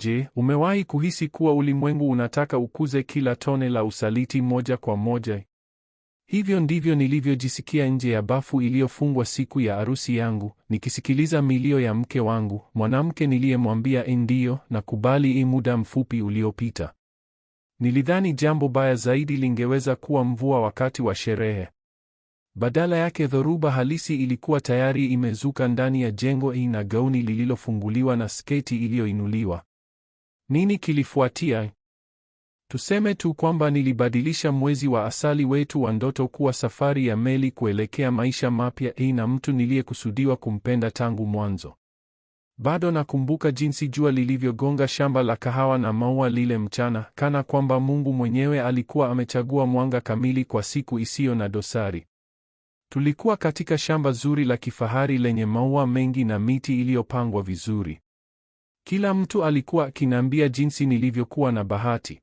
Je, umewahi kuhisi kuwa ulimwengu unataka ukuze kila tone la usaliti moja kwa moja? Hivyo ndivyo nilivyojisikia nje ya bafu iliyofungwa siku ya arusi yangu, nikisikiliza milio ya mke wangu, mwanamke niliyemwambia ndiyo nakubali muda mfupi uliopita. Nilidhani jambo baya zaidi lingeweza kuwa mvua wakati wa sherehe. Badala yake dhoruba halisi ilikuwa tayari imezuka ndani ya jengo na gauni lililofunguliwa na sketi iliyoinuliwa. Nini kilifuatia? Tuseme tu kwamba nilibadilisha mwezi wa asali wetu wa ndoto kuwa safari ya meli kuelekea maisha mapya na mtu niliyekusudiwa kumpenda tangu mwanzo. Bado nakumbuka jinsi jua lilivyogonga shamba la kahawa na maua lile mchana, kana kwamba Mungu mwenyewe alikuwa amechagua mwanga kamili kwa siku isiyo na dosari. Tulikuwa katika shamba zuri la kifahari lenye maua mengi na miti iliyopangwa vizuri. Kila mtu alikuwa akiniambia jinsi nilivyokuwa na bahati.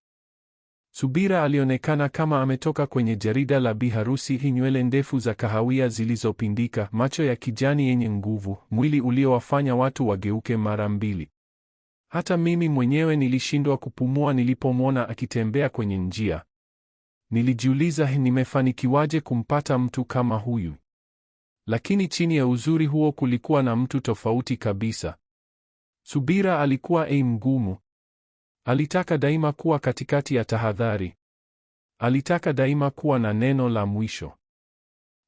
Subira alionekana kama ametoka kwenye jarida la biharusi, nywele ndefu za kahawia zilizopindika, macho ya kijani yenye nguvu, mwili uliowafanya watu wageuke mara mbili. Hata mimi mwenyewe nilishindwa kupumua nilipomwona akitembea kwenye njia. Nilijiuliza, nimefanikiwaje kumpata mtu kama huyu? Lakini chini ya uzuri huo kulikuwa na mtu tofauti kabisa. Subira alikuwa mgumu. Alitaka daima kuwa katikati ya tahadhari. Alitaka daima kuwa na neno la mwisho.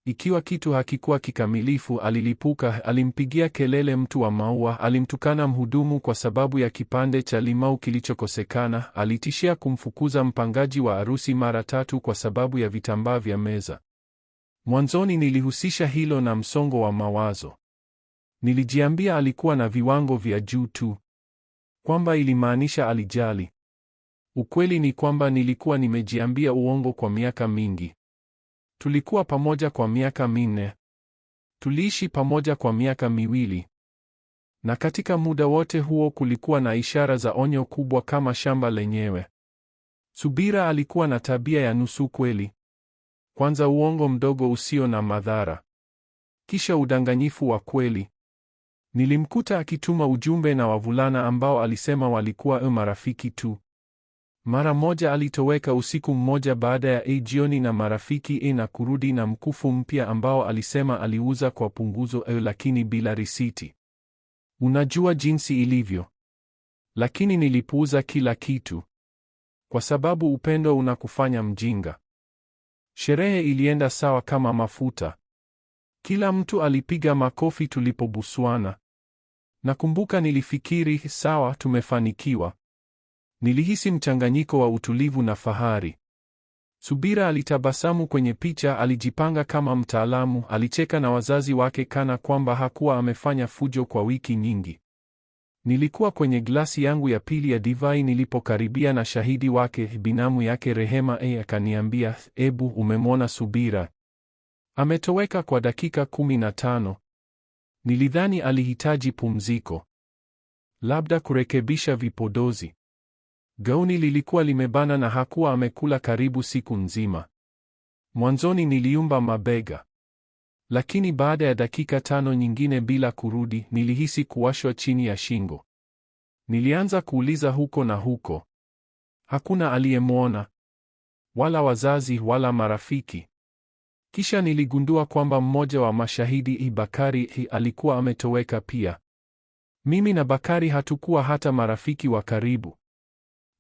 Ikiwa kitu hakikuwa kikamilifu, alilipuka, alimpigia kelele mtu wa maua, alimtukana mhudumu kwa sababu ya kipande cha limau kilichokosekana, alitishia kumfukuza mpangaji wa harusi mara 3 kwa sababu ya vitambaa vya meza. Mwanzoni nilihusisha hilo na msongo wa mawazo. Nilijiambia alikuwa na viwango vya juu tu, kwamba ilimaanisha alijali. Ukweli ni kwamba nilikuwa nimejiambia uongo kwa miaka mingi. Tulikuwa pamoja kwa miaka 4. Tuliishi pamoja kwa miaka 2. Na katika muda wote huo kulikuwa na ishara za onyo kubwa kama shamba lenyewe. Subira alikuwa na tabia ya nusu kweli. Kwanza uongo mdogo usio na madhara, kisha udanganyifu wa kweli. Nilimkuta akituma ujumbe na wavulana ambao alisema walikuwa marafiki tu. Mara moja alitoweka usiku mmoja baada ya jioni na marafiki na kurudi na mkufu mpya ambao alisema aliuza kwa punguzo lakini bila risiti. Unajua jinsi ilivyo. Lakini nilipuuza kila kitu. Kwa sababu upendo unakufanya mjinga. Sherehe ilienda sawa kama mafuta. Kila mtu alipiga makofi tulipobusuana. Nakumbuka nilifikiri, sawa, tumefanikiwa. Nilihisi mchanganyiko wa utulivu na fahari. Subira alitabasamu kwenye picha, alijipanga kama mtaalamu, alicheka na wazazi wake kana kwamba hakuwa amefanya fujo kwa wiki nyingi. Nilikuwa kwenye glasi yangu ya pili ya divai nilipokaribia na shahidi wake, binamu yake Rehema, akaniambia, "Ebu, umemwona Subira? Ametoweka kwa dakika 15. Nilidhani alihitaji pumziko. Labda kurekebisha vipodozi. Gauni lilikuwa limebana na hakuwa amekula karibu siku nzima. Mwanzoni niliumba mabega. Lakini baada ya dakika 5 nyingine bila kurudi, nilihisi kuwashwa chini ya shingo. Nilianza kuuliza huko na huko. Hakuna aliyemwona. Wala wazazi, wala marafiki. Kisha niligundua kwamba mmoja wa mashahidi, Bakari, alikuwa ametoweka pia. Mimi na Bakari hatukuwa hata marafiki wa karibu.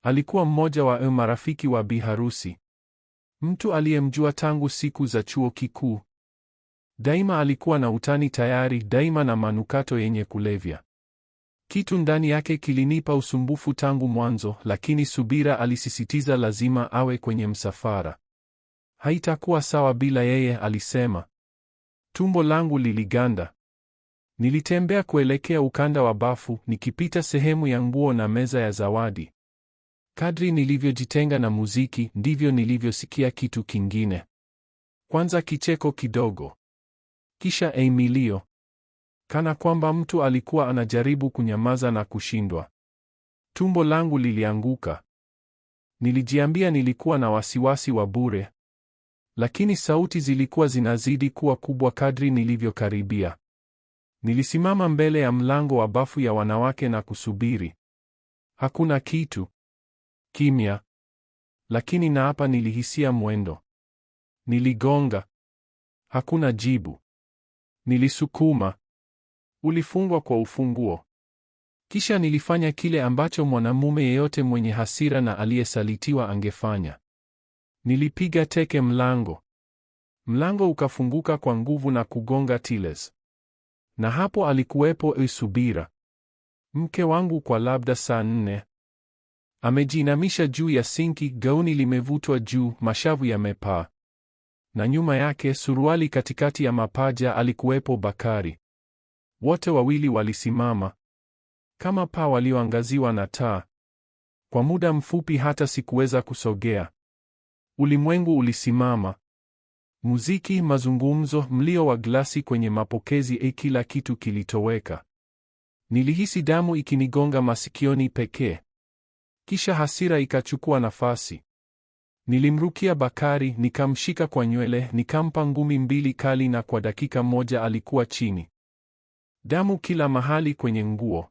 Alikuwa mmoja wa marafiki wa biharusi. Mtu aliyemjua tangu siku za chuo kikuu. Daima alikuwa na utani tayari, daima na manukato yenye kulevya. Kitu ndani yake kilinipa usumbufu tangu mwanzo, lakini Subira alisisitiza lazima awe kwenye msafara. Haitakuwa sawa bila yeye, alisema. Tumbo langu liliganda. Nilitembea kuelekea ukanda wa bafu, nikipita sehemu ya nguo na meza ya zawadi. Kadri nilivyojitenga na muziki, ndivyo nilivyosikia kitu kingine. Kwanza kicheko kidogo. Kisha milio. Kana kwamba mtu alikuwa anajaribu kunyamaza na kushindwa. Tumbo langu lilianguka. Nilijiambia nilikuwa na wasiwasi wa bure. Lakini sauti zilikuwa zinazidi kuwa kubwa kadri nilivyokaribia. Nilisimama mbele ya mlango wa bafu ya wanawake na kusubiri. Hakuna kitu. Kimya. Lakini na hapa nilihisia mwendo. Niligonga. Hakuna jibu. Nilisukuma. Ulifungwa kwa ufunguo. Kisha nilifanya kile ambacho mwanamume yeyote mwenye hasira na aliyesalitiwa angefanya. Nilipiga teke mlango. Mlango ukafunguka kwa nguvu na kugonga Tiles. Na hapo alikuwepo Subira, mke wangu kwa labda saa 4. Amejiinamisha juu ya sinki, gauni limevutwa juu, mashavu yamepaa. Na nyuma yake, suruali katikati ya mapaja, alikuwepo Bakari. Wote wawili walisimama kama paa walioangaziwa na taa. Kwa muda mfupi hata sikuweza kusogea. Ulimwengu ulisimama. Muziki, mazungumzo, mlio wa glasi kwenye mapokezi, kila kitu kilitoweka. Nilihisi damu ikinigonga masikioni pekee. Kisha hasira ikachukua nafasi. Nilimrukia Bakari, nikamshika kwa nywele, nikampa ngumi 2 kali na kwa dakika moja alikuwa chini. Damu kila mahali kwenye nguo.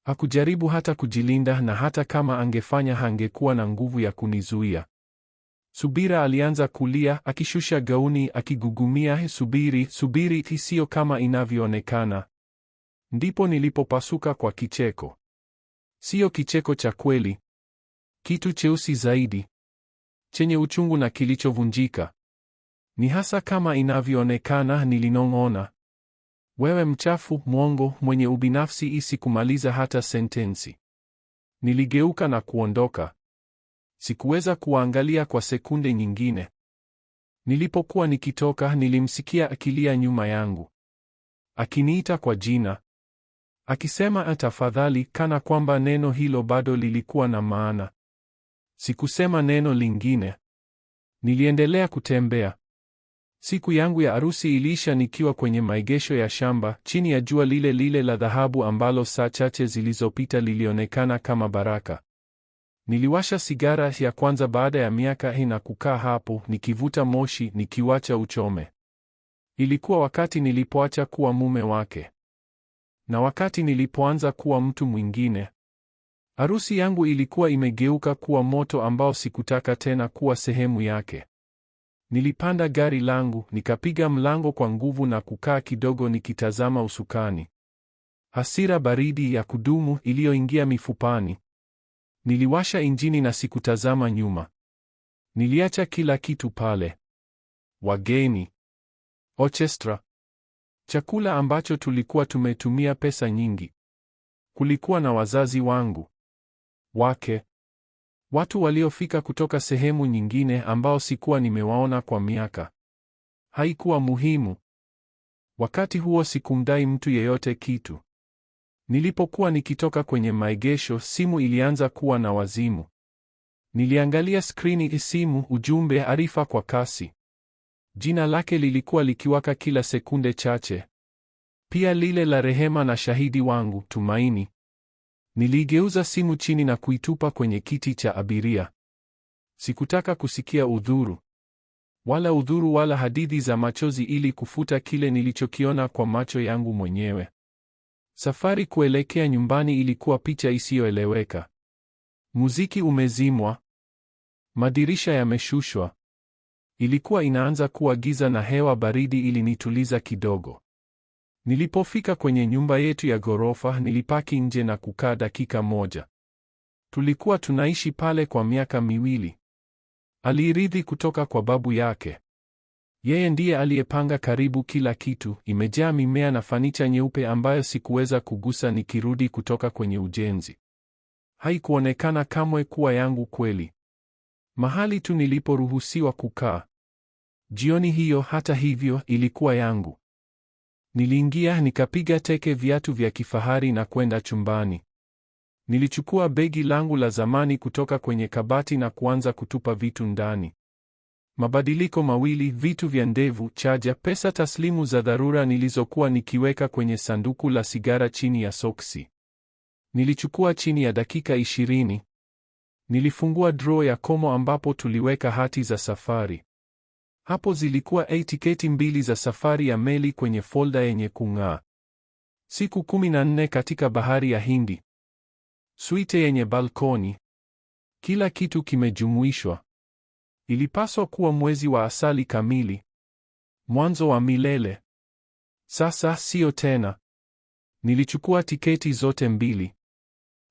Hakujaribu hata kujilinda, na hata kama angefanya hangekuwa na nguvu ya kunizuia. Subira alianza kulia, akishusha gauni, akigugumia, subiri, subiri, sio kama inavyoonekana. Ndipo nilipopasuka kwa kicheko. Sio kicheko cha kweli. Kitu cheusi zaidi. Chenye uchungu na kilichovunjika. Ni hasa kama inavyoonekana, nilinong'ona. Wewe mchafu, mwongo, mwenye ubinafsi. Sikumaliza hata sentensi. Niligeuka na kuondoka. Sikuweza kuangalia kwa sekunde nyingine. Nilipokuwa nikitoka, nilimsikia akilia nyuma yangu. Akiniita kwa jina. Akisema tafadhali, kana kwamba neno hilo bado lilikuwa na maana. Sikusema neno lingine. Niliendelea kutembea. Siku yangu ya arusi iliisha nikiwa kwenye maegesho ya shamba, chini ya jua lile lile la dhahabu ambalo saa chache zilizopita lilionekana kama baraka. Niliwasha sigara ya kwanza baada ya miaka hii na kukaa hapo, nikivuta moshi, nikiwacha uchome. Ilikuwa wakati nilipoacha kuwa mume wake. Na wakati nilipoanza kuwa mtu mwingine. Arusi yangu ilikuwa imegeuka kuwa moto ambao sikutaka tena kuwa sehemu yake. Nilipanda gari langu, nikapiga mlango kwa nguvu na kukaa kidogo nikitazama usukani. Hasira baridi ya kudumu iliyoingia mifupani. Niliwasha injini na sikutazama nyuma. Niliacha kila kitu pale. Wageni. Orchestra. Chakula ambacho tulikuwa tumetumia pesa nyingi. Kulikuwa na wazazi wangu. Wake. Watu waliofika kutoka sehemu nyingine ambao sikuwa nimewaona kwa miaka. Haikuwa muhimu. Wakati huo sikumdai mtu yeyote kitu. Nilipokuwa nikitoka kwenye maegesho, simu ilianza kuwa na wazimu. Niliangalia skrini simu, ujumbe, arifa kwa kasi. Jina lake lilikuwa likiwaka kila sekunde chache. Pia lile la Rehema na shahidi wangu, Tumaini. Niligeuza simu chini na kuitupa kwenye kiti cha abiria. Sikutaka kusikia udhuru. Wala hadithi za machozi ili kufuta kile nilichokiona kwa macho yangu mwenyewe. Safari kuelekea nyumbani ilikuwa picha isiyoeleweka. Muziki umezimwa. Madirisha yameshushwa. Ilikuwa inaanza kuwa giza na hewa baridi ilinituliza kidogo. Nilipofika kwenye nyumba yetu ya ghorofa, nilipaki nje na kukaa dakika moja. Tulikuwa tunaishi pale kwa miaka 2. Aliirithi kutoka kwa babu yake. Yeye ndiye aliyepanga karibu kila kitu, imejaa mimea na fanicha nyeupe ambayo sikuweza kugusa nikirudi kutoka kwenye ujenzi. Haikuonekana kamwe kuwa yangu kweli. Mahali tu niliporuhusiwa kukaa. Jioni hiyo, hata hivyo, ilikuwa yangu. Niliingia, nikapiga teke viatu vya kifahari na kwenda chumbani. Nilichukua begi langu la zamani kutoka kwenye kabati na kuanza kutupa vitu ndani. Mabadiliko mawili, vitu vya ndevu, chaja, pesa taslimu za dharura nilizokuwa nikiweka kwenye sanduku la sigara chini ya soksi. Nilichukua chini ya dakika 20. Nilifungua drawer ya komo ambapo tuliweka hati za safari. Hapo zilikuwa tiketi 2 za safari ya meli kwenye folda yenye kung'aa. Siku 14 katika bahari ya Hindi. Suite yenye balkoni. Kila kitu kimejumuishwa. Ilipaswa kuwa mwezi wa asali kamili. Mwanzo wa milele. Sasa sio tena. Nilichukua tiketi zote mbili.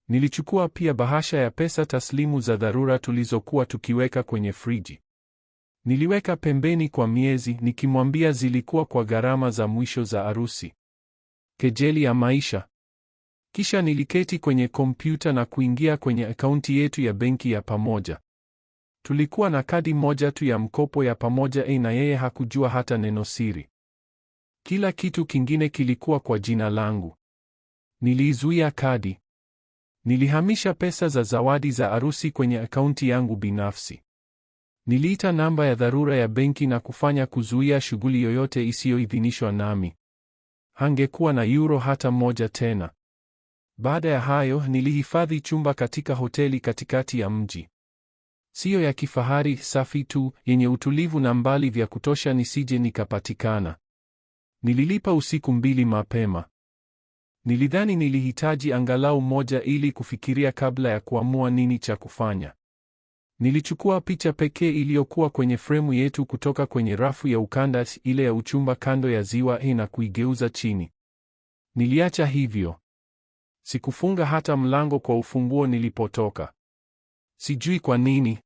Nilichukua pia bahasha ya pesa taslimu za dharura tulizokuwa tukiweka kwenye friji. Niliweka pembeni kwa miezi nikimwambia zilikuwa kwa gharama za mwisho za arusi. Kejeli ya maisha. Kisha niliketi kwenye kompyuta na kuingia kwenye akaunti yetu ya benki ya pamoja. Tulikuwa na kadi moja tu ya mkopo ya pamoja na yeye hakujua hata neno siri. Kila kitu kingine kilikuwa kwa jina langu. Niliizuia kadi. Nilihamisha pesa za zawadi za arusi kwenye akaunti yangu binafsi. Niliita namba ya dharura ya benki na kufanya kuzuia shughuli yoyote isiyoidhinishwa nami. Hangekuwa na euro hata moja tena. Baada ya hayo, nilihifadhi chumba katika hoteli katikati ya mji. Siyo ya kifahari, safi tu, yenye utulivu na mbali vya kutosha nisije nikapatikana. Nililipa usiku 2 mapema. Nilidhani nilihitaji angalau moja ili kufikiria kabla ya kuamua nini cha kufanya. Nilichukua picha pekee iliyokuwa kwenye fremu yetu kutoka kwenye rafu ya ukanda, ile ya uchumba kando ya ziwa na kuigeuza chini. Niliacha hivyo. Sikufunga hata mlango kwa ufunguo nilipotoka. Sijui kwa nini.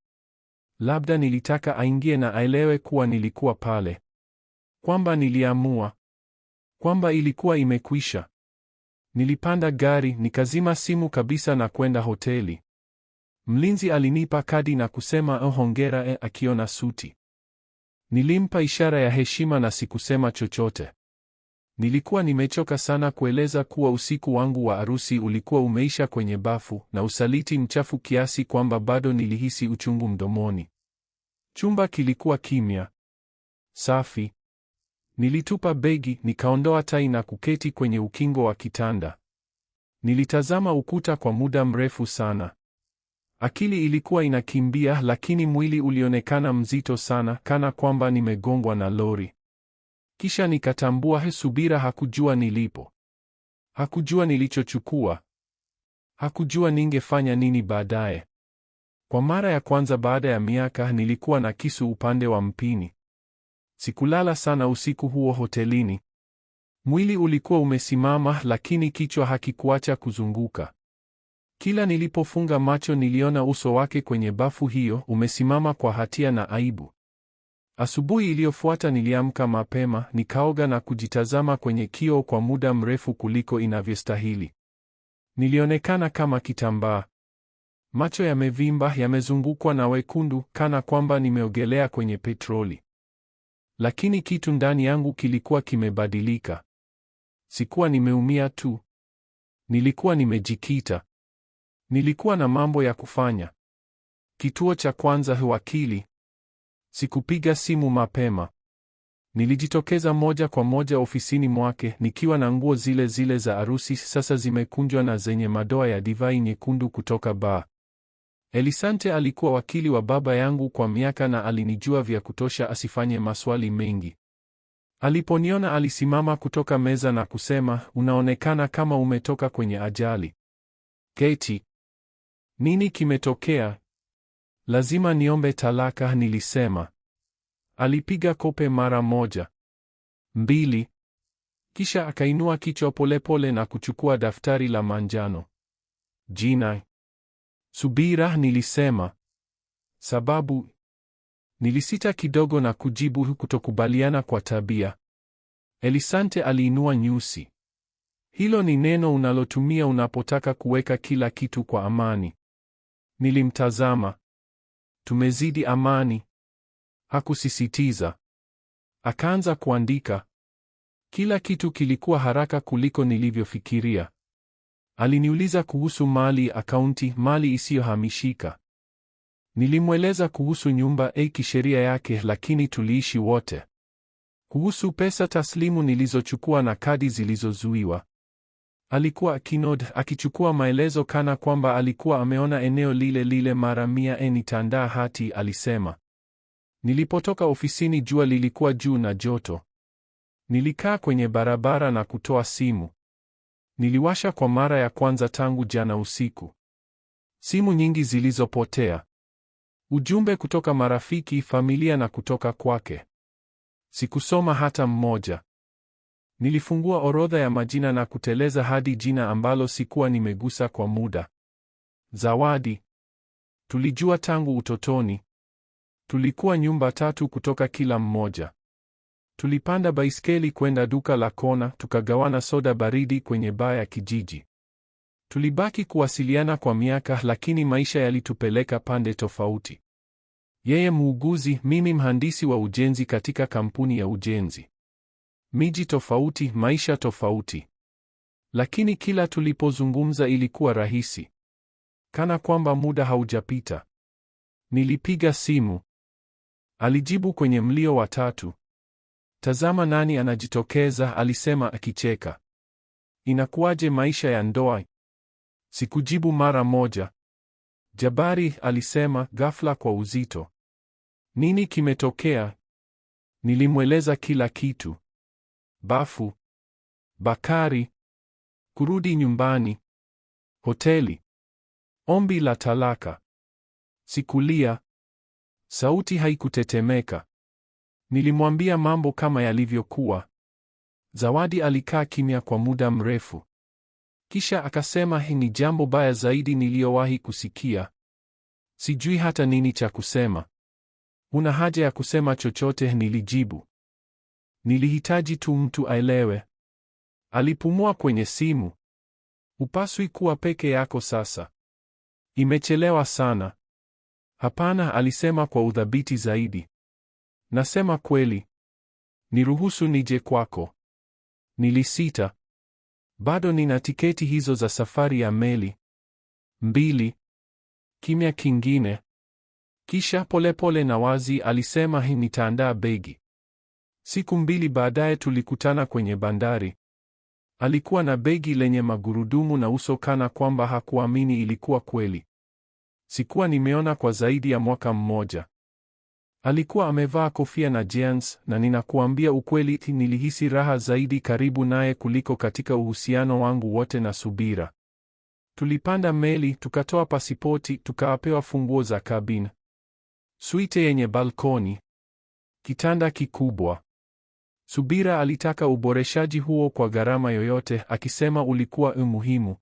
Labda nilitaka aingie na aelewe kuwa nilikuwa pale. Kwamba niliamua. Kwamba ilikuwa imekwisha. Nilipanda gari, nikazima simu kabisa na kwenda hoteli. Mlinzi alinipa kadi na kusema hongera akiona suti. Nilimpa ishara ya heshima na sikusema chochote. Nilikuwa nimechoka sana kueleza kuwa usiku wangu wa arusi ulikuwa umeisha kwenye bafu na usaliti mchafu kiasi kwamba bado nilihisi uchungu mdomoni. Chumba kilikuwa kimya. Safi. Nilitupa begi, nikaondoa tai na kuketi kwenye ukingo wa kitanda. Nilitazama ukuta kwa muda mrefu sana. Akili ilikuwa inakimbia, lakini mwili ulionekana mzito sana, kana kwamba nimegongwa na lori. Kisha nikatambua Subira hakujua nilipo. Hakujua nilichochukua. Hakujua ningefanya nini baadaye. Kwa mara ya kwanza baada ya miaka nilikuwa na kisu upande wa mpini. Sikulala sana usiku huo hotelini. Mwili ulikuwa umesimama, lakini kichwa hakikuacha kuzunguka. Kila nilipofunga macho niliona uso wake kwenye bafu hiyo, umesimama kwa hatia na aibu. Asubuhi iliyofuata niliamka mapema, nikaoga na kujitazama kwenye kioo kwa muda mrefu kuliko inavyostahili. Nilionekana kama kitambaa. Macho yamevimba, yamezungukwa na wekundu, kana kwamba nimeogelea kwenye petroli. Lakini kitu ndani yangu kilikuwa kimebadilika. Sikuwa nimeumia tu. Nilikuwa nimejikita. Nilikuwa na mambo ya kufanya. Kituo cha kwanza, wakili. Sikupiga simu mapema. Nilijitokeza moja kwa moja ofisini mwake, nikiwa na nguo zile zile za arusi, sasa zimekunjwa na zenye madoa ya divai nyekundu kutoka baa. Elisante alikuwa wakili wa baba yangu kwa miaka na alinijua vya kutosha asifanye maswali mengi. Aliponiona alisimama kutoka meza na kusema, unaonekana kama umetoka kwenye ajali. Keti. Nini kimetokea? Lazima niombe talaka, nilisema. Alipiga kope mara moja. 2. Kisha akainua kichwa polepole na kuchukua daftari la manjano. Jina. Subira, nilisema. Sababu. Nilisita kidogo na kujibu, kutokubaliana kwa tabia. Elisante aliinua nyusi. Hilo ni neno unalotumia unapotaka kuweka kila kitu kwa amani. Nilimtazama. Tumezidi amani. Hakusisitiza. Akaanza kuandika. Kila kitu kilikuwa haraka kuliko nilivyofikiria. Aliniuliza kuhusu mali, akaunti, mali isiyohamishika. Nilimweleza kuhusu nyumba kisheria yake, lakini tuliishi wote. Kuhusu pesa taslimu nilizochukua na kadi zilizozuiwa. Alikuwa akinod, akichukua maelezo kana kwamba alikuwa ameona eneo lile lile mara 100. Nitaandaa hati, alisema. Nilipotoka ofisini jua lilikuwa juu na joto. Nilikaa kwenye barabara na kutoa simu. Niliwasha kwa mara ya kwanza tangu jana usiku. Simu nyingi zilizopotea. Ujumbe kutoka marafiki, familia na kutoka kwake. Sikusoma hata mmoja. Nilifungua orodha ya majina na kuteleza hadi jina ambalo sikuwa nimegusa kwa muda. Zawadi. Tulijua tangu utotoni. Tulikuwa nyumba 3 kutoka kila mmoja. Tulipanda baiskeli kwenda duka la kona, tukagawana soda baridi kwenye baa ya kijiji. Tulibaki kuwasiliana kwa miaka, lakini maisha yalitupeleka pande tofauti. Yeye muuguzi, mimi mhandisi wa ujenzi katika kampuni ya ujenzi. Miji tofauti, maisha tofauti. Lakini kila tulipozungumza ilikuwa rahisi. Kana kwamba muda haujapita. Nilipiga simu. Alijibu kwenye mlio wa 3. Tazama nani anajitokeza, alisema akicheka. Inakuwaje maisha ya ndoa? Sikujibu mara moja. Jabari, alisema ghafla kwa uzito. Nini kimetokea? Nilimweleza kila kitu. Bafu. Bakari. Kurudi nyumbani. Hoteli. Ombi la talaka. Sikulia. Sauti haikutetemeka. Nilimwambia mambo kama yalivyokuwa. Zawadi alikaa kimya kwa muda mrefu. Kisha akasema, hii ni jambo baya zaidi niliyowahi kusikia. Sijui hata nini cha kusema. Una haja ya kusema chochote, nilijibu. Nilihitaji tu mtu aelewe. Alipumua kwenye simu. Hupaswi kuwa peke yako sasa. Imechelewa sana. Hapana, alisema kwa udhabiti zaidi. Nasema kweli. Niruhusu nije kwako. Nilisita. Bado nina tiketi hizo za safari ya meli. 2. Kimya kingine. Kisha polepole na wazi alisema, nitaandaa begi. Siku 2 baadaye tulikutana kwenye bandari. Alikuwa na begi lenye magurudumu na uso kana kwamba hakuamini ilikuwa kweli. Sikuwa nimeona kwa zaidi ya mwaka mmoja. Alikuwa amevaa kofia na jeans, na ninakuambia ukweli, nilihisi raha zaidi karibu naye kuliko katika uhusiano wangu wote na Subira. Tulipanda meli, tukatoa pasipoti, tukapewa funguo za kabini. Suite yenye balkoni. Kitanda kikubwa. Subira alitaka uboreshaji huo kwa gharama yoyote, akisema ulikuwa muhimu.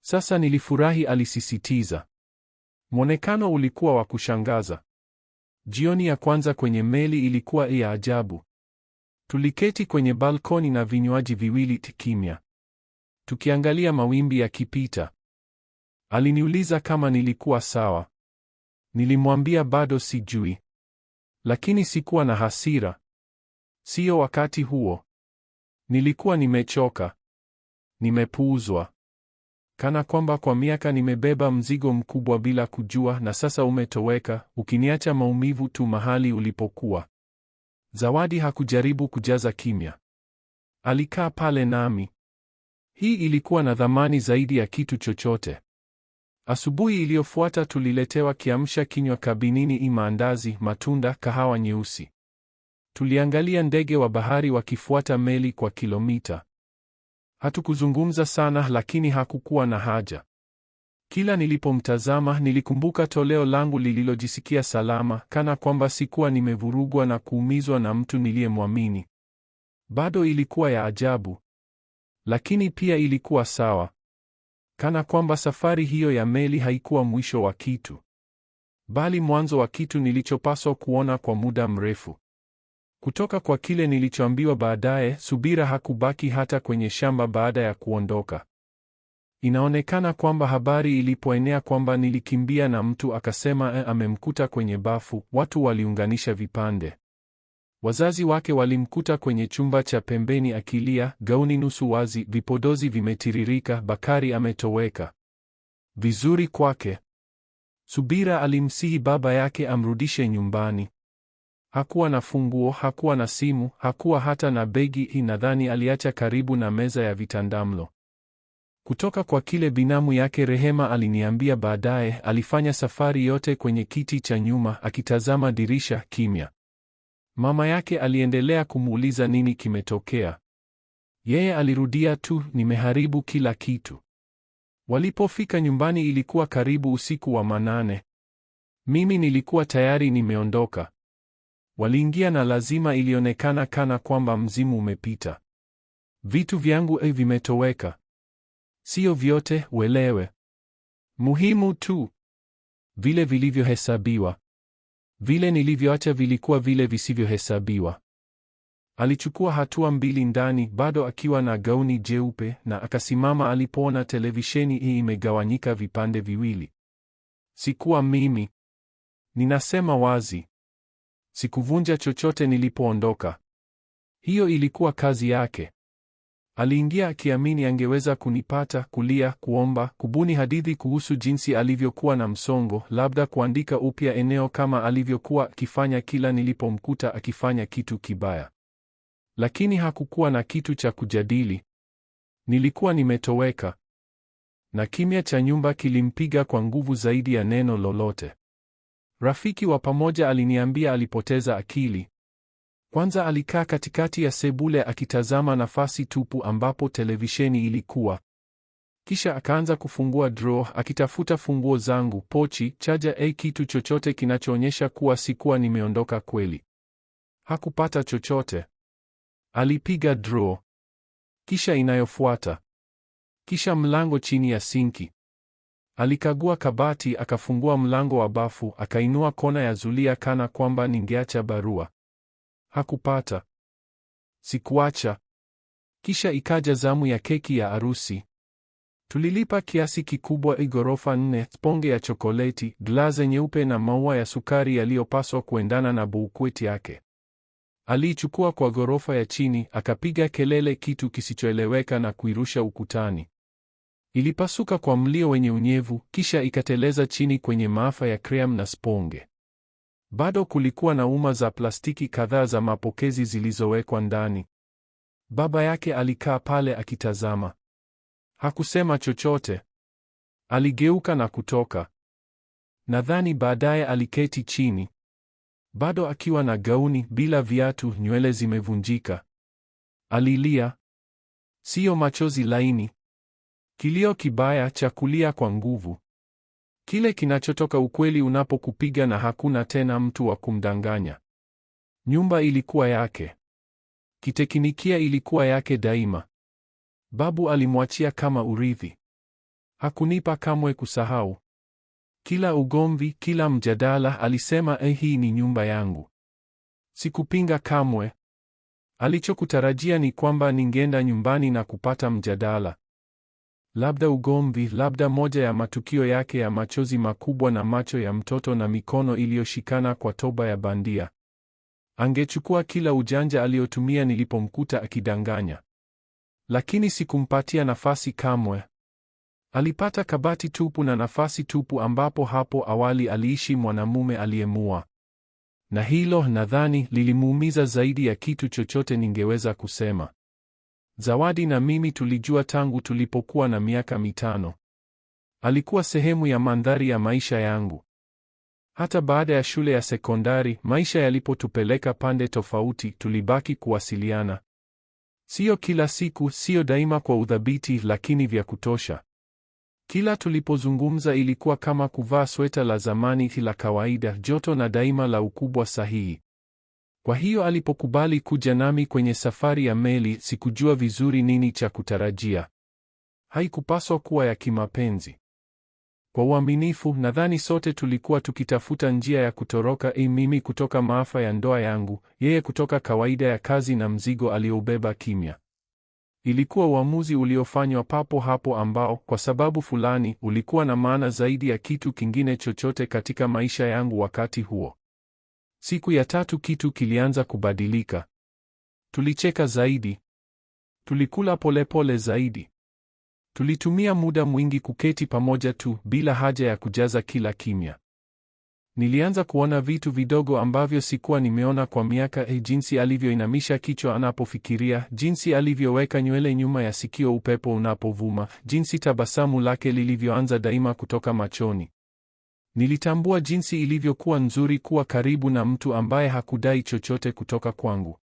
Sasa nilifurahi, alisisitiza. Mwonekano ulikuwa wa kushangaza. Jioni ya kwanza kwenye meli ilikuwa ya ajabu. Tuliketi kwenye balkoni na vinywaji viwili kimya, tukiangalia mawimbi yakipita. Aliniuliza kama nilikuwa sawa. Nilimwambia bado sijui. Lakini sikuwa na hasira. Sio wakati huo. Nilikuwa nimechoka. Nimepuuzwa. Kana kwamba kwa miaka nimebeba mzigo mkubwa bila kujua, na sasa umetoweka, ukiniacha maumivu tu mahali ulipokuwa. Zawadi hakujaribu kujaza kimya. Alikaa pale nami. Hii ilikuwa na thamani zaidi ya kitu chochote. Asubuhi iliyofuata tuliletewa kiamsha kinywa kabinini, maandazi, matunda, kahawa nyeusi. Tuliangalia ndege wa bahari wakifuata meli kwa kilomita. Hatukuzungumza sana, lakini hakukuwa na haja. Kila nilipomtazama nilikumbuka toleo langu lililojisikia salama, kana kwamba sikuwa nimevurugwa na kuumizwa na mtu niliyemwamini. Bado ilikuwa ya ajabu, lakini pia ilikuwa sawa. Kana kwamba safari hiyo ya meli haikuwa mwisho wa kitu, bali mwanzo wa kitu nilichopaswa kuona kwa muda mrefu. Kutoka kwa kile nilichoambiwa baadaye, Subira hakubaki hata kwenye shamba baada ya kuondoka. Inaonekana kwamba habari ilipoenea kwamba nilikimbia na mtu akasema amemkuta kwenye bafu, watu waliunganisha vipande. Wazazi wake walimkuta kwenye chumba cha pembeni akilia, gauni nusu wazi, vipodozi vimetiririka, Bakari ametoweka. Vizuri kwake. Subira alimsihi baba yake amrudishe nyumbani. Hakuwa na funguo, hakuwa na simu, hakuwa hata na begi. Nadhani aliacha karibu na meza ya vitandamlo. Kutoka kwa kile binamu yake Rehema aliniambia baadaye, alifanya safari yote kwenye kiti cha nyuma akitazama dirisha, kimya. Mama yake aliendelea kumuuliza nini kimetokea. Yeye alirudia tu, nimeharibu kila kitu. Walipofika nyumbani ilikuwa karibu usiku wa manane. Mimi nilikuwa tayari nimeondoka. Waliingia na lazima ilionekana kana kwamba mzimu umepita. Vitu vyangu vimetoweka. Sio vyote, uelewe. Muhimu tu. Vile vilivyohesabiwa. Vile nilivyoacha vilikuwa vile visivyohesabiwa. Alichukua hatua mbili ndani, bado akiwa na gauni jeupe, na akasimama alipoona televisheni hii imegawanyika vipande viwili. Sikuwa mimi. Ninasema wazi. Sikuvunja chochote nilipoondoka. Hiyo ilikuwa kazi yake. Aliingia akiamini angeweza kunipata, kulia, kuomba, kubuni hadithi kuhusu jinsi alivyokuwa na msongo, labda kuandika upya eneo kama alivyokuwa akifanya kila nilipomkuta akifanya kitu kibaya. Lakini hakukuwa na kitu cha kujadili. Nilikuwa nimetoweka. Na kimya cha nyumba kilimpiga kwa nguvu zaidi ya neno lolote. Rafiki wa pamoja aliniambia alipoteza akili. Kwanza alikaa katikati ya sebule akitazama nafasi tupu ambapo televisheni ilikuwa. Kisha akaanza kufungua drawer akitafuta funguo zangu, pochi, chaja, kitu chochote kinachoonyesha kuwa sikuwa nimeondoka kweli. Hakupata chochote. Alipiga drawer. Kisha inayofuata. Kisha mlango chini ya sinki. Alikagua kabati, akafungua mlango wa bafu, akainua kona ya zulia kana kwamba ningeacha barua. Hakupata. Sikuacha. Kisha ikaja zamu ya keki ya arusi. Tulilipa kiasi kikubwa, ghorofa 4, sponge ya chokoleti, glaze nyeupe na maua ya sukari yaliyopaswa kuendana na buukweti yake. Aliichukua kwa ghorofa ya chini, akapiga kelele kitu kisichoeleweka na kuirusha ukutani. Ilipasuka kwa mlio wenye unyevu, kisha ikateleza chini kwenye maafa ya cream na sponge. Bado kulikuwa na uma za plastiki kadhaa za mapokezi zilizowekwa ndani. Baba yake alikaa pale akitazama. Hakusema chochote. Aligeuka na kutoka. Nadhani baadaye aliketi chini. Bado akiwa na gauni, bila viatu, nywele zimevunjika. Alilia. Sio machozi laini. Kilio kibaya cha kulia kwa nguvu. Kile kinachotoka ukweli unapokupiga na hakuna tena mtu wa kumdanganya. Nyumba ilikuwa yake. Kiteknikia ilikuwa yake daima. Babu alimwachia kama urithi. Hakunipa kamwe kusahau. Kila ugomvi, kila mjadala, alisema hii ni nyumba yangu. Sikupinga kamwe. Alichokutarajia ni kwamba ningeenda nyumbani na kupata mjadala. Labda ugomvi, labda moja ya matukio yake ya machozi makubwa na macho ya mtoto na mikono iliyoshikana kwa toba ya bandia. Angechukua kila ujanja aliotumia nilipomkuta akidanganya. Lakini sikumpatia nafasi kamwe. Alipata kabati tupu na nafasi tupu ambapo hapo awali aliishi mwanamume aliyemua. Na hilo, nadhani, lilimuumiza zaidi ya kitu chochote ningeweza kusema. Zawadi na mimi tulijua tangu tulipokuwa na miaka 5. Alikuwa sehemu ya mandhari ya maisha yangu. Hata baada ya shule ya sekondari, maisha yalipotupeleka pande tofauti, tulibaki kuwasiliana. Sio kila siku, sio daima kwa udhabiti, lakini vya kutosha. Kila tulipozungumza ilikuwa kama kuvaa sweta la zamani la kawaida, joto na daima la ukubwa sahihi. Kwa hiyo alipokubali kuja nami kwenye safari ya meli, sikujua vizuri nini cha kutarajia. Haikupaswa kuwa ya kimapenzi. Kwa uaminifu, nadhani sote tulikuwa tukitafuta njia ya kutoroka, mimi kutoka maafa ya ndoa yangu, yeye kutoka kawaida ya kazi na mzigo alioubeba kimya. Ilikuwa uamuzi uliofanywa papo hapo ambao, kwa sababu fulani, ulikuwa na maana zaidi ya kitu kingine chochote katika maisha yangu wakati huo. Siku ya 3 kitu kilianza kubadilika. Tulicheka zaidi. Tulikula polepole zaidi. Tulitumia muda mwingi kuketi pamoja tu, bila haja ya kujaza kila kimya. Nilianza kuona vitu vidogo ambavyo sikuwa nimeona kwa miaka, jinsi alivyoinamisha kichwa anapofikiria, jinsi alivyoweka nywele nyuma ya sikio upepo unapovuma, jinsi tabasamu lake lilivyoanza daima kutoka machoni. Nilitambua jinsi ilivyokuwa nzuri kuwa karibu na mtu ambaye hakudai chochote kutoka kwangu.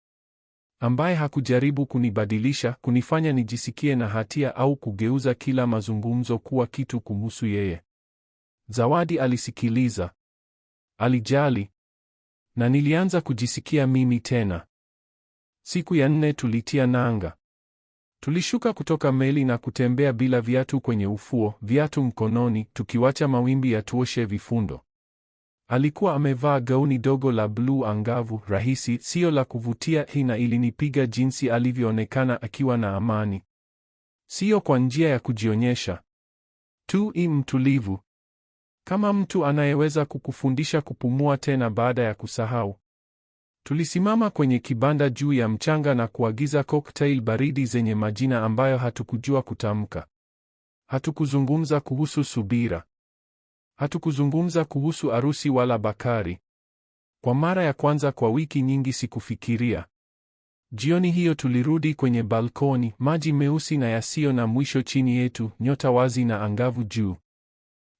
ambaye hakujaribu kunibadilisha, kunifanya nijisikie na hatia au kugeuza kila mazungumzo kuwa kitu kumhusu yeye. Zawadi alisikiliza. Alijali. Na nilianza kujisikia mimi tena. Siku ya 4 tulitia nanga. Tulishuka kutoka meli na kutembea bila viatu kwenye ufuo, viatu mkononi, tukiwacha mawimbi yatuoshe vifundo. Alikuwa amevaa gauni dogo la bluu angavu, rahisi, sio la kuvutia, na ilinipiga jinsi alivyoonekana akiwa na amani. Sio kwa njia ya kujionyesha tu, mtulivu. Kama mtu anayeweza kukufundisha kupumua tena baada ya kusahau. Tulisimama kwenye kibanda juu ya mchanga na kuagiza cocktail baridi zenye majina ambayo hatukujua kutamka. Hatukuzungumza kuhusu subira. Hatukuzungumza kuhusu arusi wala Bakari. Kwa mara ya kwanza kwa wiki nyingi sikufikiria. Jioni hiyo tulirudi kwenye balkoni, maji meusi na yasiyo na mwisho chini yetu, nyota wazi na angavu juu.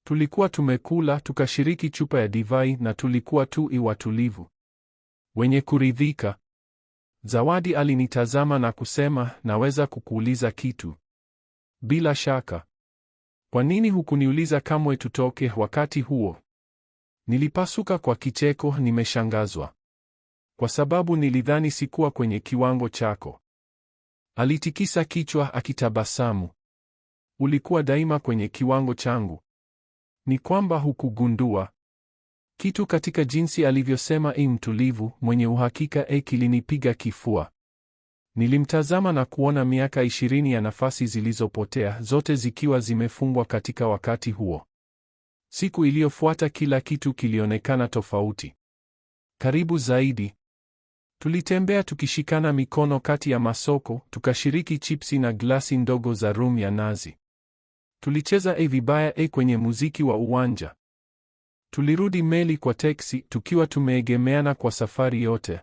Tulikuwa tumekula, tukashiriki chupa ya divai na tulikuwa tu watulivu. Wenye kuridhika. Zawadi alinitazama na kusema, naweza kukuuliza kitu? Bila shaka. Kwa nini hukuniuliza kamwe tutoke wakati huo? Nilipasuka kwa kicheko, nimeshangazwa. Kwa sababu nilidhani sikuwa kwenye kiwango chako. Alitikisa kichwa akitabasamu. Ulikuwa daima kwenye kiwango changu. Ni kwamba hukugundua. Kitu katika jinsi alivyosema mtulivu, mwenye uhakika kilinipiga kifua. Nilimtazama na kuona miaka 20 ya nafasi zilizopotea, zote zikiwa zimefungwa katika wakati huo. Siku iliyofuata kila kitu kilionekana tofauti. Karibu zaidi. Tulitembea tukishikana mikono kati ya masoko, tukashiriki chipsi na glasi ndogo za rum ya nazi. Tulicheza vibaya kwenye muziki wa uwanja. Tulirudi meli kwa teksi, tukiwa tumeegemeana kwa safari yote.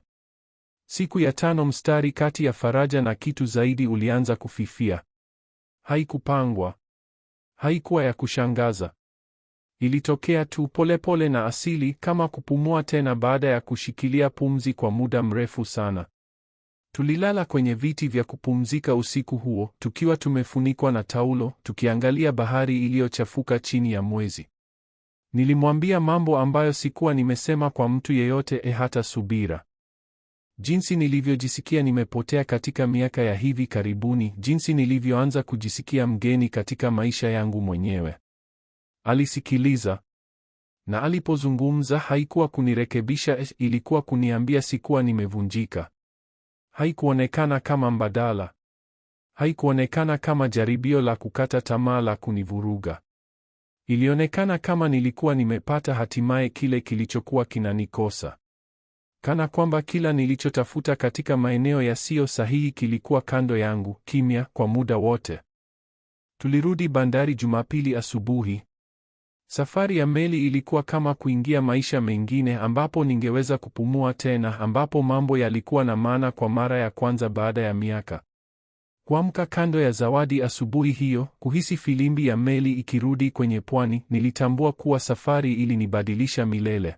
Siku ya 5 mstari kati ya faraja na kitu zaidi ulianza kufifia. Haikupangwa. Haikuwa ya kushangaza. Ilitokea tu polepole na asili, kama kupumua tena baada ya kushikilia pumzi kwa muda mrefu sana. Tulilala kwenye viti vya kupumzika usiku huo, tukiwa tumefunikwa na taulo, tukiangalia bahari iliyochafuka chini ya mwezi. Nilimwambia mambo ambayo sikuwa nimesema kwa mtu yeyote, hata Subira. Jinsi nilivyojisikia nimepotea katika miaka ya hivi karibuni, jinsi nilivyoanza kujisikia mgeni katika maisha yangu mwenyewe. Alisikiliza. Na alipozungumza haikuwa kunirekebisha, ilikuwa kuniambia sikuwa nimevunjika. Haikuonekana kama mbadala. Haikuonekana kama jaribio la kukata tamaa la kunivuruga. Ilionekana kama nilikuwa nimepata hatimaye kile kilichokuwa kinanikosa. Kana kwamba kila nilichotafuta katika maeneo yasiyo sahihi kilikuwa kando yangu, kimya kwa muda wote. Tulirudi bandari Jumapili asubuhi. Safari ya meli ilikuwa kama kuingia maisha mengine ambapo ningeweza kupumua tena, ambapo mambo yalikuwa na maana kwa mara ya kwanza baada ya miaka. Kuamka kando ya Zawadi asubuhi hiyo, kuhisi filimbi ya meli ikirudi kwenye pwani, nilitambua kuwa safari ilinibadilisha milele.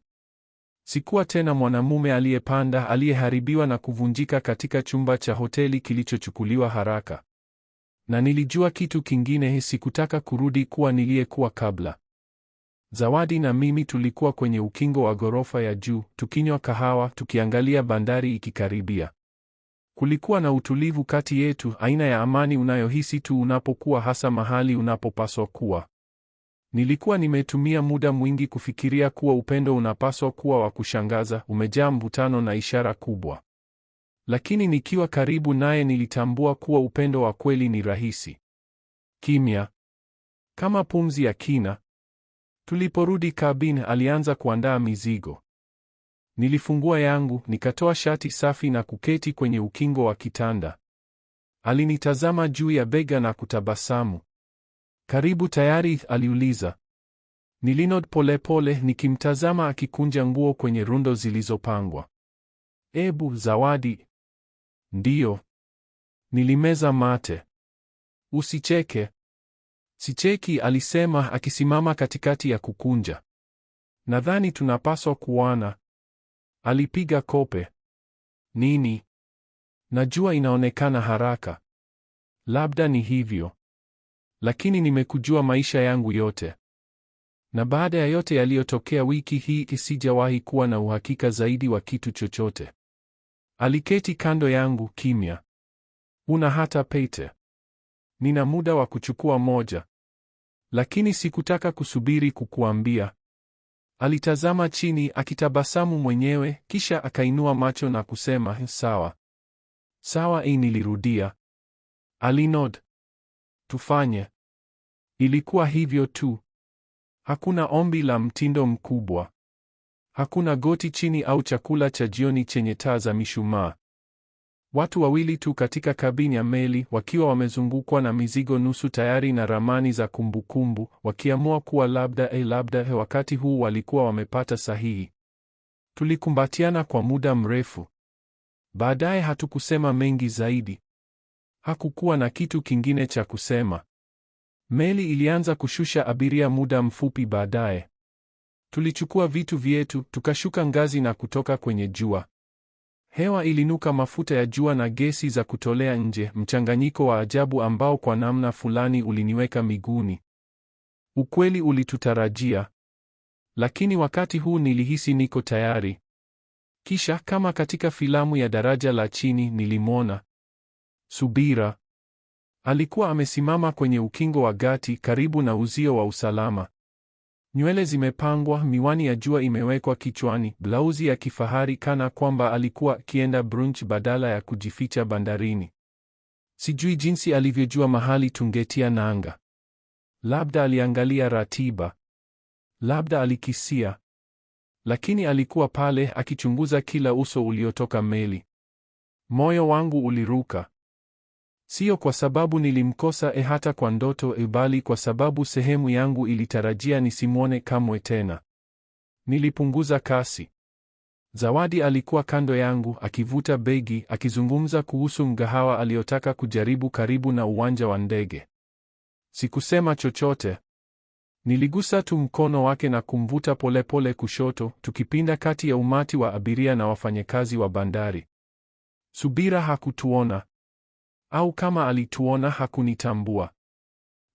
Sikuwa tena mwanamume aliyepanda, aliyeharibiwa na kuvunjika katika chumba cha hoteli kilichochukuliwa haraka. Na nilijua kitu kingine, sikutaka kurudi kuwa niliyekuwa kabla. Zawadi na mimi tulikuwa kwenye ukingo wa ghorofa ya juu, tukinywa kahawa, tukiangalia bandari ikikaribia. Kulikuwa na utulivu kati yetu, aina ya amani unayohisi tu unapokuwa hasa mahali unapopaswa kuwa. Nilikuwa nimetumia muda mwingi kufikiria kuwa upendo unapaswa kuwa wa kushangaza, umejaa mvutano na ishara kubwa. Lakini nikiwa karibu naye nilitambua kuwa upendo wa kweli ni rahisi. Kimya. Kama pumzi ya kina. Tuliporudi kabini, alianza kuandaa mizigo. Nilifungua yangu, nikatoa shati safi na kuketi kwenye ukingo wa kitanda. Alinitazama juu ya bega na kutabasamu. Karibu tayari? Aliuliza. Nilinod polepole, nikimtazama akikunja nguo kwenye rundo zilizopangwa. Ebu, Zawadi. Ndiyo. Nilimeza mate. Usicheke. Sicheki, alisema akisimama katikati ya kukunja. Nadhani tunapaswa kuana. Alipiga kope. Nini? Najua inaonekana haraka. Labda ni hivyo. Lakini nimekujua maisha yangu yote. Na baada ya yote yaliyotokea wiki hii, sijawahi kuwa na uhakika zaidi wa kitu chochote. Aliketi kando yangu kimya. Una hata pete? Nina muda wa kuchukua moja. Lakini sikutaka kusubiri kukuambia. Alitazama chini akitabasamu mwenyewe, kisha akainua macho na kusema, sawa. Sawa, nilirudia. Alinod. Tufanye. Ilikuwa hivyo tu. Hakuna ombi la mtindo mkubwa. Hakuna goti chini au chakula cha jioni chenye taa za mishumaa. Watu wawili tu katika kabini ya meli, wakiwa wamezungukwa na mizigo nusu tayari na ramani za kumbukumbu, wakiamua kuwa labda wakati huu walikuwa wamepata sahihi. Tulikumbatiana kwa muda mrefu. Baadaye hatukusema mengi zaidi. Hakukuwa na kitu kingine cha kusema. Meli ilianza kushusha abiria muda mfupi baadaye. Tulichukua vitu vyetu, tukashuka ngazi na kutoka kwenye jua. Hewa ilinuka mafuta ya jua na gesi za kutolea nje, mchanganyiko wa ajabu ambao kwa namna fulani uliniweka miguuni. Ukweli ulitutarajia. Lakini wakati huu nilihisi niko tayari. Kisha kama katika filamu ya daraja la chini nilimwona Subira. Alikuwa amesimama kwenye ukingo wa gati karibu na uzio wa usalama. Nywele zimepangwa, miwani ya jua imewekwa kichwani, blauzi ya kifahari kana kwamba alikuwa akienda brunch badala ya kujificha bandarini. Sijui jinsi alivyojua mahali tungetia nanga. Labda aliangalia ratiba. Labda alikisia. Lakini alikuwa pale akichunguza kila uso uliotoka meli. Moyo wangu uliruka. Sio kwa sababu nilimkosa hata kwa ndoto bali kwa sababu sehemu yangu ilitarajia nisimwone kamwe tena. Nilipunguza kasi. Zawadi alikuwa kando yangu akivuta begi, akizungumza kuhusu mgahawa aliotaka kujaribu karibu na uwanja wa ndege. Sikusema chochote. Niligusa tu mkono wake na kumvuta polepole kushoto, tukipinda kati ya umati wa abiria na wafanyakazi wa bandari. Subira hakutuona. Au kama alituona hakunitambua.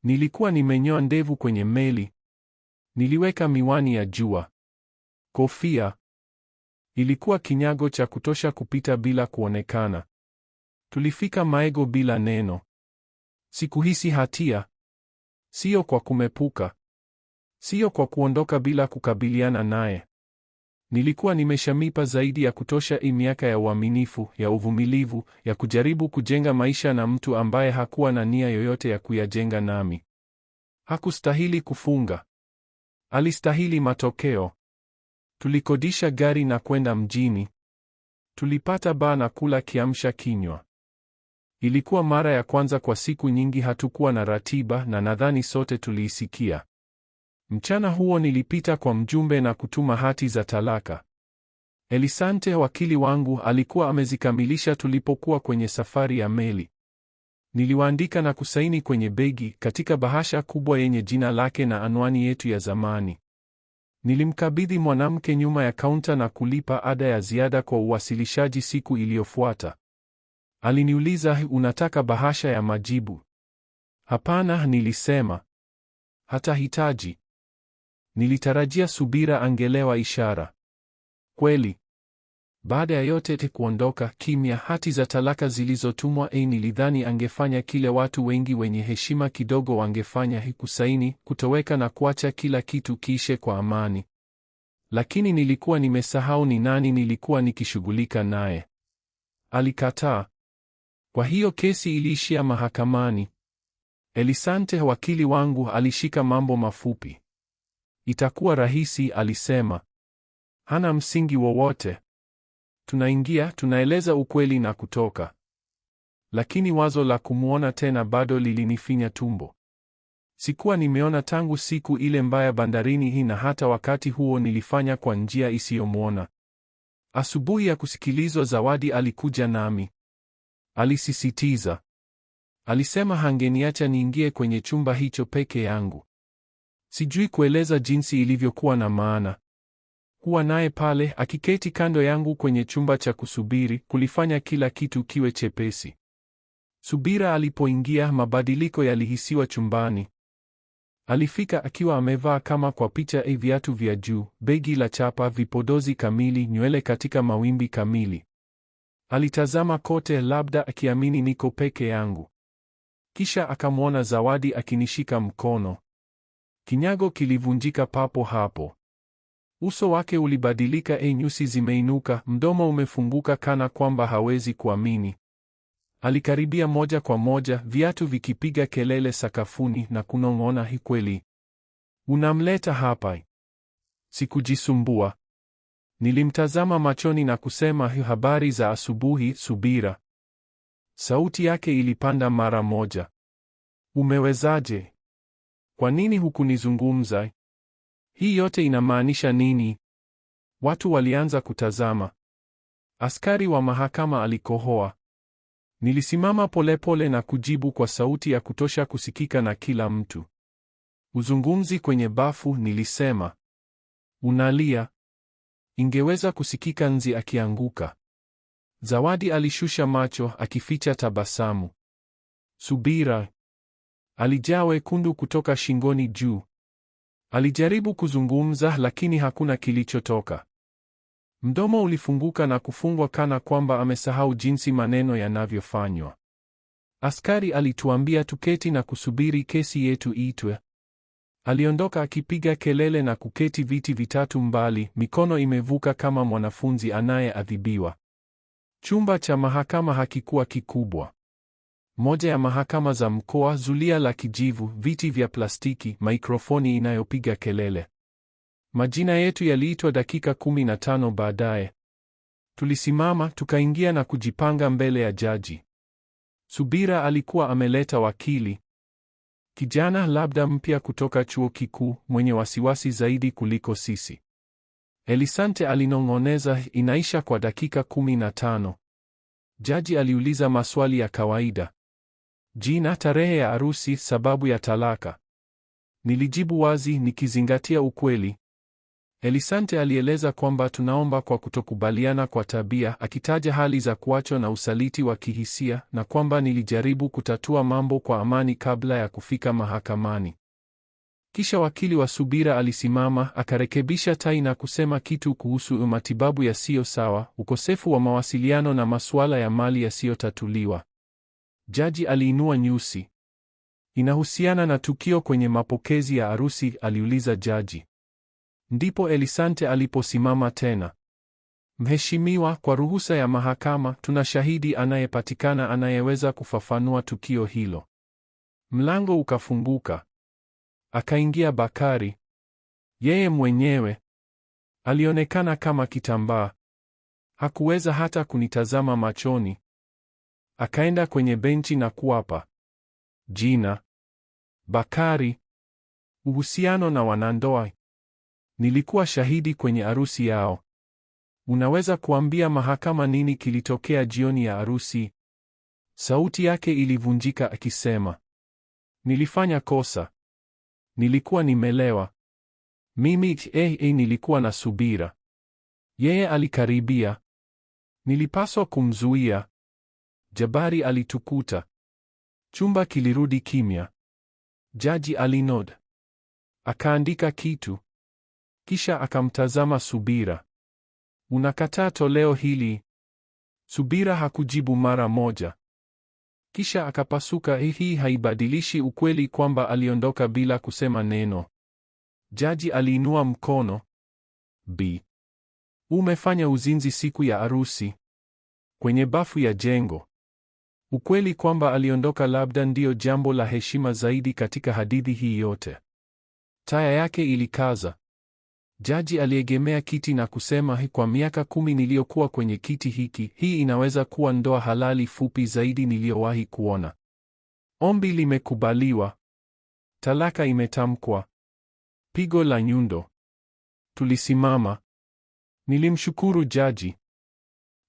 Nilikuwa nimenyoa ndevu kwenye meli. Niliweka miwani ya jua. Kofia. Ilikuwa kinyago cha kutosha kupita bila kuonekana. Tulifika Maego bila neno. Sikuhisi hatia. Sio kwa kumepuka. Sio kwa kuondoka bila kukabiliana naye. Nilikuwa nimeshamipa zaidi ya kutosha miaka ya uaminifu, ya uvumilivu, ya kujaribu kujenga maisha na mtu ambaye hakuwa na nia yoyote ya kuyajenga nami. Hakustahili kufunga. Alistahili matokeo. Tulikodisha gari na kwenda mjini. Tulipata baa na kula kiamsha kinywa. Ilikuwa mara ya kwanza kwa siku nyingi hatukuwa na ratiba na nadhani sote tuliisikia. Mchana huo nilipita kwa mjumbe na kutuma hati za talaka. Elisante, wakili wangu, alikuwa amezikamilisha tulipokuwa kwenye safari ya meli. Niliwaandika na kusaini kwenye begi katika bahasha kubwa yenye jina lake na anwani yetu ya zamani. Nilimkabidhi mwanamke nyuma ya kaunta na kulipa ada ya ziada kwa uwasilishaji siku iliyofuata. Aliniuliza, unataka bahasha ya majibu? Hapana, nilisema. Hatahitaji. Nilitarajia Subira angelewa ishara. Kweli. Baada ya yote kuondoka kimya, hati za talaka zilizotumwa, nilidhani angefanya kile watu wengi wenye heshima kidogo wangefanya, kusaini, kutoweka na kuacha kila kitu kiishe kwa amani. Lakini nilikuwa nimesahau ni nani nilikuwa nikishughulika naye. Alikataa. Kwa hiyo kesi iliishia mahakamani. Elisante, wakili wangu, alishika mambo mafupi. Itakuwa rahisi, alisema. Hana msingi wowote. Tunaingia, tunaeleza ukweli na kutoka. Lakini wazo la kumwona tena bado lilinifinya tumbo. Sikuwa nimeona tangu siku ile mbaya bandarini hii, na hata wakati huo nilifanya kwa njia isiyomwona. Asubuhi ya kusikilizwa, Zawadi alikuja nami. Alisisitiza. Alisema hangeniacha niingie kwenye chumba hicho peke yangu. Sijui kueleza jinsi ilivyokuwa na maana. Kuwa naye pale akiketi kando yangu kwenye chumba cha kusubiri kulifanya kila kitu kiwe chepesi. Subira alipoingia, mabadiliko yalihisiwa chumbani. Alifika akiwa amevaa kama kwa picha, viatu vya juu, begi la chapa, vipodozi kamili, nywele katika mawimbi kamili. Alitazama kote, labda akiamini niko peke yangu. Kisha akamwona Zawadi akinishika mkono. Kinyago kilivunjika papo hapo. Uso wake ulibadilika, nyusi zimeinuka, mdomo umefunguka kana kwamba hawezi kuamini. Alikaribia moja kwa moja, viatu vikipiga kelele sakafuni na kunong'ona, "Hi kweli? Unamleta hapa?" Sikujisumbua. Nilimtazama machoni na kusema, "Habari za asubuhi, Subira." Sauti yake ilipanda mara moja. "Umewezaje? Kwa nini hukunizungumza? Hii yote inamaanisha nini?" Watu walianza kutazama. Askari wa mahakama alikohoa. Nilisimama polepole na kujibu kwa sauti ya kutosha kusikika na kila mtu. "Uzungumzi kwenye bafu," nilisema. "Unalia." Ingeweza kusikika nzi akianguka. Zawadi alishusha macho akificha tabasamu. "Subira." Alijaa wekundu kutoka shingoni juu. Alijaribu kuzungumza lakini hakuna kilichotoka. Mdomo ulifunguka na kufungwa kana kwamba amesahau jinsi maneno yanavyofanywa. Askari alituambia tuketi na kusubiri kesi yetu iitwe. Aliondoka akipiga kelele na kuketi viti vitatu mbali, mikono imevuka kama mwanafunzi anayeadhibiwa. Chumba cha mahakama hakikuwa kikubwa. Moja ya mahakama za mkoa, zulia la kijivu, viti vya plastiki, mikrofoni inayopiga kelele. Majina yetu yaliitwa dakika 15 baadaye. Tulisimama, tukaingia na kujipanga mbele ya jaji. Subira alikuwa ameleta wakili. Kijana labda mpya kutoka chuo kikuu, mwenye wasiwasi zaidi kuliko sisi. Elisante alinong'oneza, "Inaisha kwa dakika 15. Jaji aliuliza maswali ya kawaida. Jina, tarehe ya arusi, sababu ya talaka. Nilijibu wazi nikizingatia ukweli. Elisante alieleza kwamba tunaomba kwa kutokubaliana kwa tabia, akitaja hali za kuachwa na usaliti wa kihisia, na kwamba nilijaribu kutatua mambo kwa amani kabla ya kufika mahakamani. Kisha wakili wa Subira alisimama, akarekebisha tai na kusema kitu kuhusu matibabu yasiyo sawa, ukosefu wa mawasiliano na masuala ya mali yasiyotatuliwa. Jaji aliinua nyusi. "Inahusiana na tukio kwenye mapokezi ya arusi?" aliuliza jaji. Ndipo Elisante aliposimama tena. "Mheshimiwa, kwa ruhusa ya mahakama, tuna shahidi anayepatikana anayeweza kufafanua tukio hilo." Mlango ukafunguka. Akaingia Bakari. Yeye mwenyewe alionekana kama kitambaa. Hakuweza hata kunitazama machoni. Akaenda kwenye benchi na kuapa. Jina: Bakari. Uhusiano na wanandoa: nilikuwa shahidi kwenye arusi yao. Unaweza kuambia mahakama nini kilitokea jioni ya arusi? Sauti yake ilivunjika akisema, nilifanya kosa. Nilikuwa nimelewa. Mimi nilikuwa na subira. Yeye alikaribia. Nilipaswa kumzuia. Jabari alitukuta. Chumba kilirudi kimya. Jaji alinod. Akaandika kitu. Kisha akamtazama Subira. Unakataa toleo hili? Subira hakujibu mara moja. Kisha akapasuka. Hii haibadilishi ukweli kwamba aliondoka bila kusema neno. Jaji aliinua mkono. Umefanya uzinzi siku ya arusi kwenye bafu ya jengo. Ukweli kwamba aliondoka labda ndio jambo la heshima zaidi katika hadithi hii yote. Taya yake ilikaza. Jaji aliegemea kiti na kusema, kwa miaka 10 niliyokuwa kwenye kiti hiki, hii inaweza kuwa ndoa halali fupi zaidi niliyowahi kuona. Ombi limekubaliwa. Talaka imetamkwa. Pigo la nyundo. Tulisimama. Nilimshukuru jaji.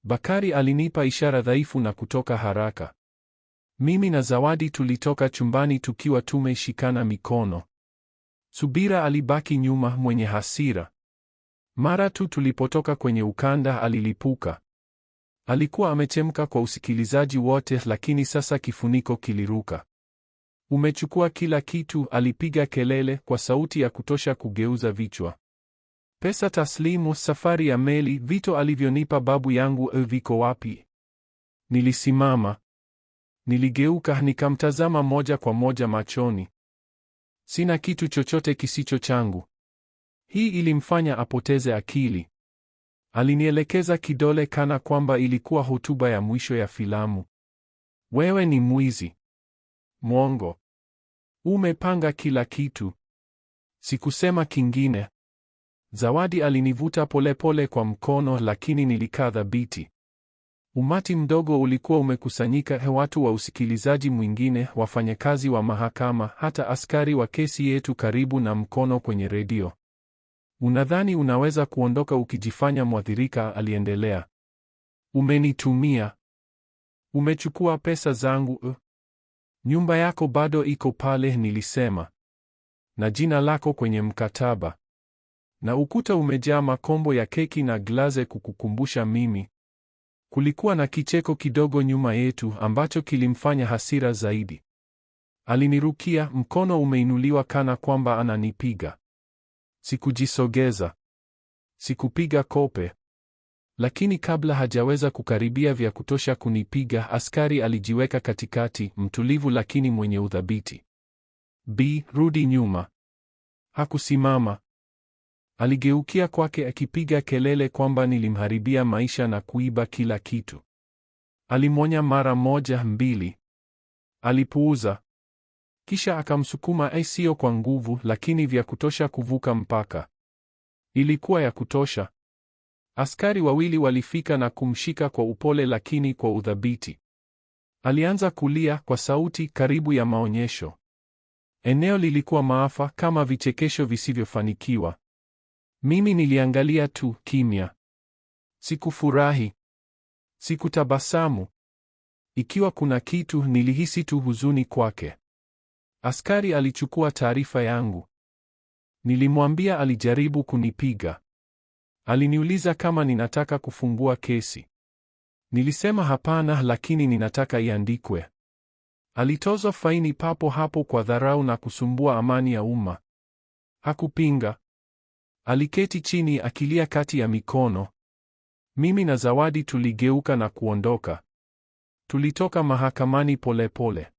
Bakari alinipa ishara dhaifu na kutoka haraka. Mimi na Zawadi tulitoka chumbani tukiwa tumeshikana mikono. Subira alibaki nyuma mwenye hasira. Mara tu tulipotoka kwenye ukanda alilipuka. Alikuwa amechemka kwa usikilizaji wote, lakini sasa kifuniko kiliruka. Umechukua kila kitu, alipiga kelele kwa sauti ya kutosha kugeuza vichwa. Pesa taslimu, safari ya meli, vito alivyonipa babu yangu, viko wapi? Nilisimama. Niligeuka nikamtazama moja kwa moja machoni. Sina kitu chochote kisicho changu. Hii ilimfanya apoteze akili. Alinielekeza kidole kana kwamba ilikuwa hotuba ya mwisho ya filamu. Wewe ni mwizi. Mwongo. Umepanga kila kitu. Sikusema kingine. Zawadi alinivuta polepole kwa mkono, lakini nilikaa thabiti. Umati mdogo ulikuwa umekusanyika, watu wa usikilizaji mwingine, wafanyakazi wa mahakama, hata askari wa kesi yetu karibu na mkono kwenye redio. Unadhani unaweza kuondoka ukijifanya mwathirika? Aliendelea. Umenitumia. Umechukua pesa zangu. Nyumba yako bado iko pale, nilisema. Na jina lako kwenye mkataba. Na ukuta umejaa makombo ya keki na glaze kukukumbusha mimi. Kulikuwa na kicheko kidogo nyuma yetu ambacho kilimfanya hasira zaidi. Alinirukia, mkono umeinuliwa kana kwamba ananipiga. Sikujisogeza. Sikupiga kope. Lakini kabla hajaweza kukaribia vya kutosha kunipiga, askari alijiweka katikati, mtulivu lakini mwenye udhabiti. Rudi nyuma. Hakusimama. Aligeukia kwake akipiga kelele kwamba nilimharibia maisha na kuiba kila kitu. Alimwonya mara moja, mbili. Alipuuza. Kisha akamsukuma, sio kwa nguvu, lakini vya kutosha kuvuka mpaka. Ilikuwa ya kutosha. Askari wawili walifika na kumshika kwa upole lakini kwa udhabiti. Alianza kulia kwa sauti karibu ya maonyesho. Eneo lilikuwa maafa, kama vichekesho visivyofanikiwa. Mimi niliangalia tu, kimya. Sikufurahi. Sikutabasamu. Ikiwa kuna kitu, nilihisi tu huzuni kwake. Askari alichukua taarifa yangu. Nilimwambia alijaribu kunipiga. Aliniuliza kama ninataka kufungua kesi. Nilisema hapana, lakini ninataka iandikwe. Alitozwa faini papo hapo kwa dharau na kusumbua amani ya umma. Hakupinga. Aliketi chini akilia kati ya mikono. Mimi na Zawadi tuligeuka na kuondoka. Tulitoka mahakamani polepole.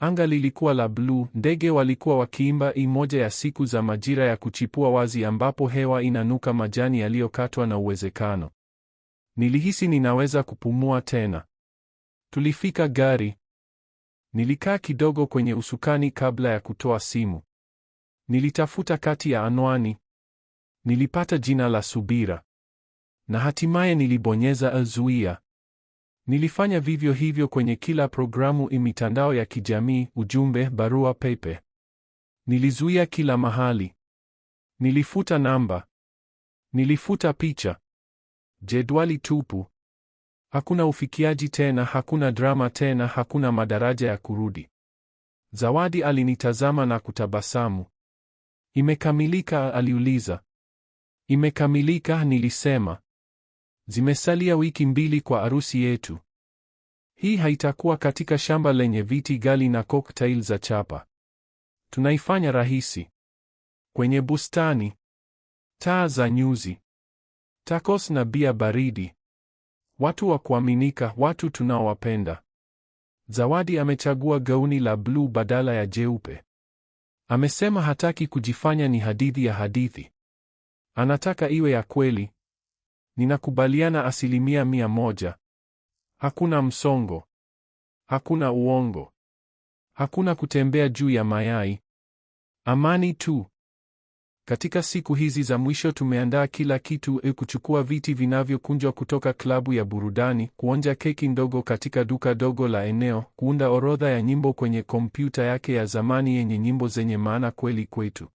Anga lilikuwa la bluu, ndege walikuwa wakiimba, moja ya siku za majira ya kuchipua wazi ambapo hewa inanuka majani yaliyokatwa na uwezekano. Nilihisi ninaweza kupumua tena. Tulifika gari. Nilikaa kidogo kwenye usukani kabla ya kutoa simu. Nilitafuta kati ya anwani. Nilipata jina la Subira. Na hatimaye nilibonyeza zuia. Nilifanya vivyo hivyo kwenye kila programu, mitandao ya kijamii, ujumbe, barua pepe. Nilizuia kila mahali. Nilifuta namba. Nilifuta picha. Jedwali tupu. Hakuna ufikiaji tena, hakuna drama tena, hakuna madaraja ya kurudi. Zawadi alinitazama na kutabasamu. Imekamilika? Aliuliza. Imekamilika, nilisema. Zimesalia wiki 2 kwa arusi yetu. Hii haitakuwa katika shamba lenye viti gali na cocktail za chapa. Tunaifanya rahisi. Kwenye bustani. Taa za nyuzi. Tacos na bia baridi. Watu wa kuaminika, watu tunaowapenda. Zawadi amechagua gauni la bluu badala ya jeupe. Amesema hataki kujifanya ni hadithi ya hadithi. Anataka iwe ya kweli. Ninakubaliana 100%. Hakuna msongo. Hakuna uongo. Hakuna kutembea juu ya mayai. Amani tu. Katika siku hizi za mwisho tumeandaa kila kitu, kuchukua viti vinavyokunjwa kutoka klabu ya burudani, kuonja keki ndogo katika duka dogo la eneo, kuunda orodha ya nyimbo kwenye kompyuta yake ya zamani yenye nyimbo zenye maana kweli kwetu.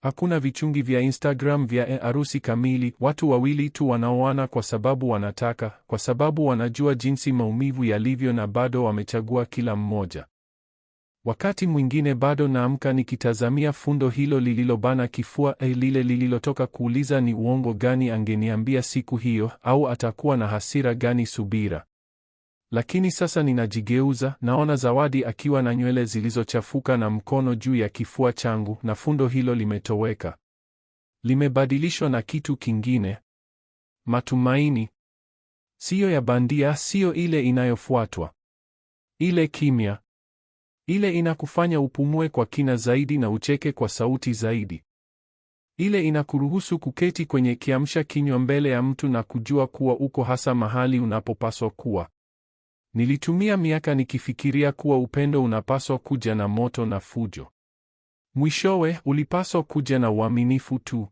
Hakuna vichungi vya Instagram vya arusi kamili, watu wawili tu wanaoana kwa sababu wanataka, kwa sababu wanajua jinsi maumivu yalivyo na bado wamechagua kila mmoja. Wakati mwingine bado naamka nikitazamia fundo hilo lililobana kifua, lile lililotoka kuuliza ni uongo gani angeniambia siku hiyo, au atakuwa na hasira gani Subira. Lakini sasa ninajigeuza, naona Zawadi akiwa na nywele zilizochafuka na mkono juu ya kifua changu, na fundo hilo limetoweka. Limebadilishwa na kitu kingine. Matumaini. Siyo ya bandia, siyo ile inayofuatwa. Ile kimya. Ile inakufanya upumue kwa kina zaidi na ucheke kwa sauti zaidi. Ile inakuruhusu kuketi kwenye kiamsha kinywa mbele ya mtu na kujua kuwa uko hasa mahali unapopaswa kuwa. Nilitumia miaka nikifikiria kuwa upendo unapaswa kuja na moto na fujo. Mwishowe ulipaswa kuja na uaminifu tu.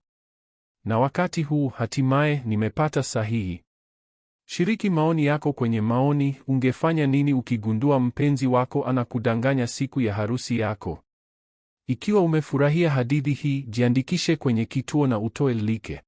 Na wakati huu hatimaye nimepata sahihi. Shiriki maoni yako kwenye maoni. Ungefanya nini ukigundua mpenzi wako anakudanganya siku ya harusi yako? Ikiwa umefurahia hadithi hii, jiandikishe kwenye kituo na utoe like.